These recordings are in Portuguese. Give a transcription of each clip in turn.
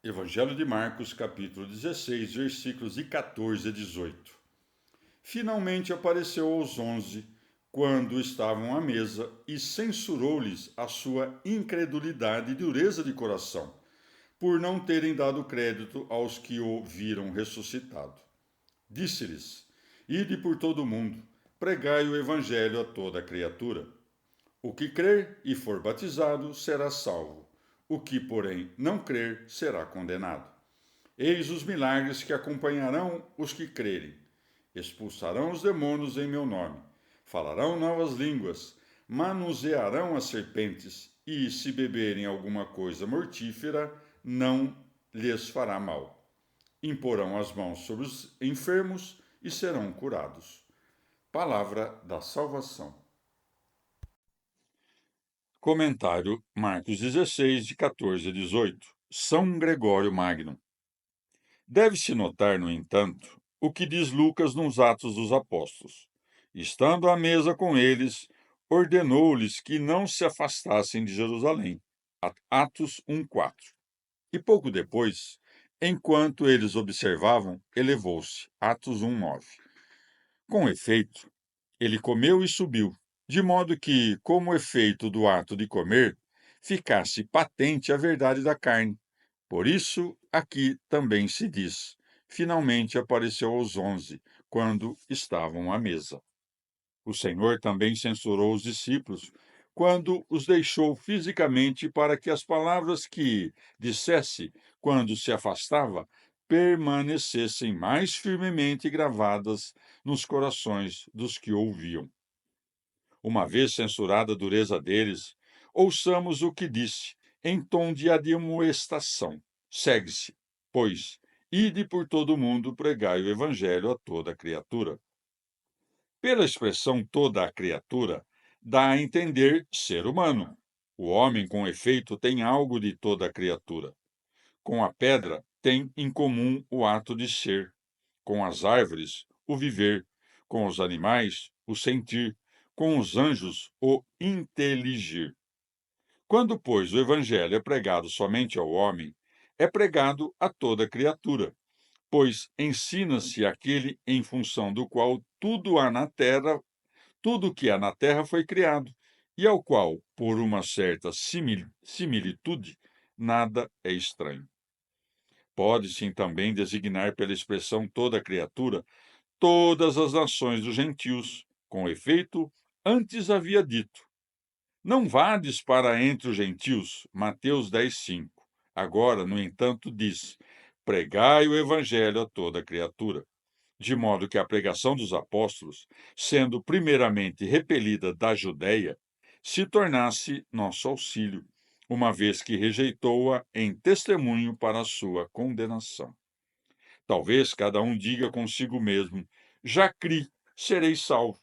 Evangelho de Marcos, capítulo 16, versículos de 14 a 18. Finalmente apareceu aos 11, quando estavam à mesa, e censurou-lhes a sua incredulidade e dureza de coração, por não terem dado crédito aos que o viram ressuscitado. Disse-lhes: Ide por todo o mundo, pregai o evangelho a toda criatura. O que crer e for batizado será salvo. O que, porém, não crer será condenado. Eis os milagres que acompanharão os que crerem. Expulsarão os demônios em meu nome, falarão novas línguas, manusearão as serpentes, e se beberem alguma coisa mortífera, não lhes fará mal. Imporão as mãos sobre os enfermos e serão curados. Palavra da salvação. Comentário Marcos 16, de 14 a 18. São Gregório Magno. Deve-se notar, no entanto, o que diz Lucas nos Atos dos Apóstolos. Estando à mesa com eles, ordenou-lhes que não se afastassem de Jerusalém. Atos 1:4. E pouco depois, enquanto eles observavam, elevou-se. Atos 1:9. Com efeito, ele comeu e subiu, de modo que, como efeito do ato de comer, ficasse patente a verdade da carne. Por isso, aqui também se diz: finalmente apareceu aos 11, quando estavam à mesa. O Senhor também censurou os discípulos quando os deixou fisicamente para que as palavras que dissesse quando se afastava permanecessem mais firmemente gravadas nos corações dos que ouviam. Uma vez censurada a dureza deles, ouçamos o que disse, em tom de admoestação. Segue-se, pois, ide por todo o mundo pregai o evangelho a toda criatura. Pela expressão toda a criatura, dá a entender ser humano. O homem, com efeito, tem algo de toda a criatura. Com a pedra, tem em comum o ato de ser. Com as árvores, o viver. Com os animais, o sentir. Com os anjos, o inteligir. Quando, pois, o evangelho é pregado somente ao homem, é pregado a toda criatura, pois ensina-se aquele em função do qual tudo que há na terra foi criado, e ao qual, por uma certa similitude, nada é estranho. Pode-se também designar pela expressão toda criatura todas as nações dos gentios. Com efeito, antes havia dito: não vades para entre os gentios. Mateus 10:5. Agora, no entanto, diz: pregai o evangelho a toda criatura. De modo que a pregação dos apóstolos, sendo primeiramente repelida da Judéia, se tornasse nosso auxílio, uma vez que rejeitou-a em testemunho para a sua condenação. Talvez cada um diga consigo mesmo: já criei, serei salvo.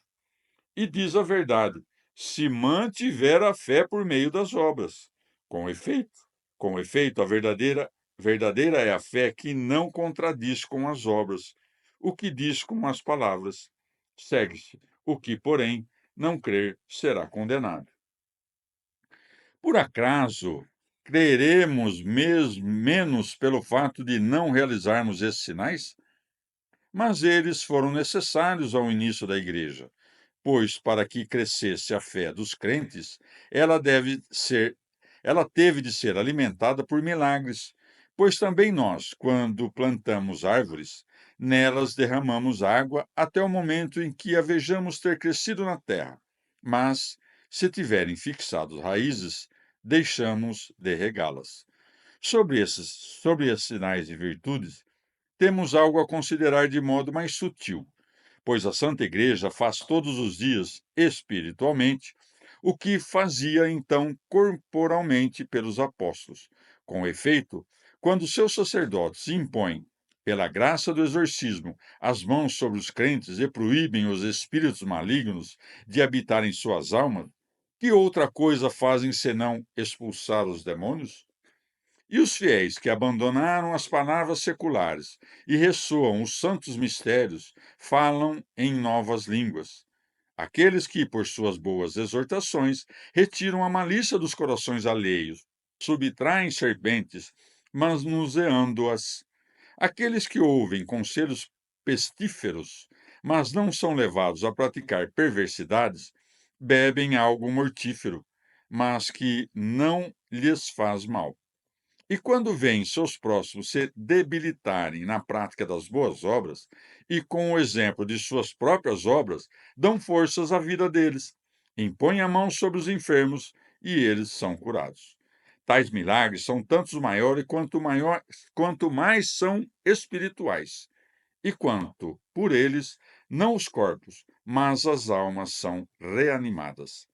E diz a verdade, se mantiver a fé por meio das obras. Com efeito, a verdadeira é a fé que não contradiz com as obras, o que diz com as palavras. Segue-se, o que, porém, não crer será condenado. Por acaso, creremos menos pelo fato de não realizarmos esses sinais? Mas eles foram necessários ao início da igreja, pois para que crescesse a fé dos crentes, ela ela teve de ser alimentada por milagres, pois também nós, quando plantamos árvores, nelas derramamos água até o momento em que a vejamos ter crescido na terra. Mas, se tiverem fixado raízes, deixamos de regá-las. Sobre esses sinais e virtudes, temos algo a considerar de modo mais sutil, pois a Santa Igreja faz todos os dias, espiritualmente, o que fazia então corporalmente pelos apóstolos. Com efeito, quando seus sacerdotes impõem, pela graça do exorcismo, as mãos sobre os crentes e proíbem os espíritos malignos de habitar em suas almas, que outra coisa fazem senão expulsar os demônios? E os fiéis que abandonaram as palavras seculares e ressoam os santos mistérios falam em novas línguas. Aqueles que, por suas boas exortações, retiram a malícia dos corações alheios, subtraem serpentes manuseando-as. Aqueles que ouvem conselhos pestíferos, mas não são levados a praticar perversidades, bebem algo mortífero, mas que não lhes faz mal. E quando veem seus próximos se debilitarem na prática das boas obras, e com o exemplo de suas próprias obras, dão forças à vida deles, impõem a mão sobre os enfermos e eles são curados. Tais milagres são tantos maiores quanto mais são espirituais, e quanto, por eles, não os corpos, mas as almas são reanimadas.